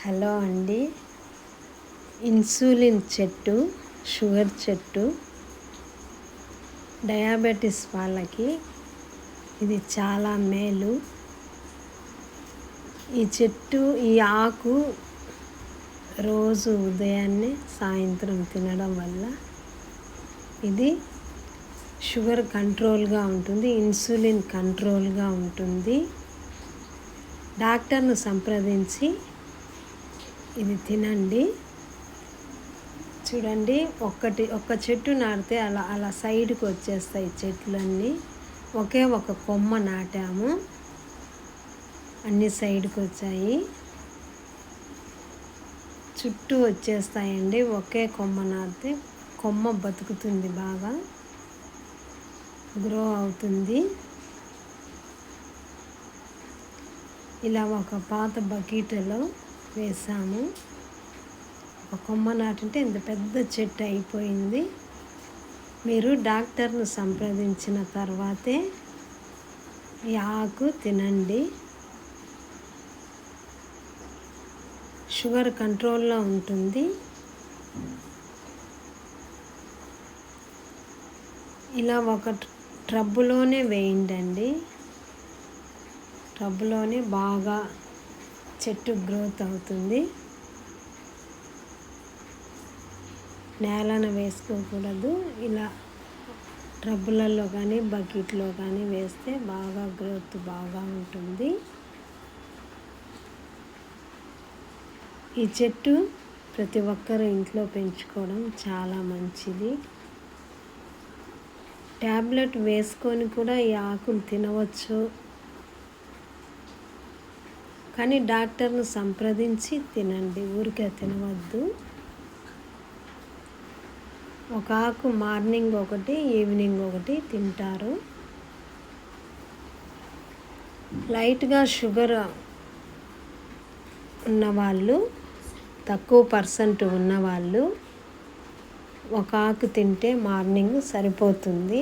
Hello అండి. Insulin చెట్టు, sugar చెట్టు, డయాబెటీస్ వాళ్ళకి ఇది చాలా మేలు. ఈ చెట్టు, ఈ ఆకు రోజు ఉదయాన్నే సాయంత్రం తినడం వల్ల ఇది షుగర్ కంట్రోల్గా ఉంటుంది, ఇన్సులిన్ కంట్రోల్గా ఉంటుంది. డాక్టర్ను సంప్రదించి ఇది తినండి. చూడండి, ఒక్క చెట్టు నాటితే అలా సైడ్కి వచ్చేస్తాయి చెట్లన్నీ. ఒక కొమ్మ నాటాము, అన్ని సైడ్కి వచ్చాయి, చుట్టూ వచ్చేస్తాయండి. ఒకే కొమ్మ నాటితే కొమ్మ బతుకుతుంది, బాగా గ్రో అవుతుంది. ఇలా ఒక పాత బకెట్లో వేసాము. ఒక కొమ్మ నాటింటే ఇంత పెద్ద చెట్టు అయిపోయింది. మీరు డాక్టర్ను సంప్రదించిన తర్వాతే ఈ ఆకు తినండి. షుగర్ కంట్రోల్లో ఉంటుంది. ఇలా ఒక ట్రబ్బులోనే వేయండి. ట్రబ్బులోనే బాగా చెట్టు గ్రోత్ అవుతుంది. నేలన వేసుకోకూడదు. ఇలా ట్రబ్బులలో కానీ బకెట్లో కానీ వేస్తే బాగా గ్రోత్ బాగా ఉంటుంది. ఈ చెట్టు ప్రతి ఒక్కరు ఇంట్లో పెంచుకోవడం చాలా మంచిది. ట్యాబ్లెట్ వేసుకొని కూడా ఈ ఆకులు తినవచ్చు, కానీ డాక్టర్ను సంప్రదించి తినండి, ఊరికే తినవద్దు. ఒక ఆకు మార్నింగ్ ఒకటి, ఈవినింగ్ ఒకటి తింటారు. లైట్గా షుగర్ ఉన్నవాళ్ళు, తక్కువ పర్సెంట్ ఉన్నవాళ్ళు ఒక ఆకు తింటే మార్నింగ్ సరిపోతుంది.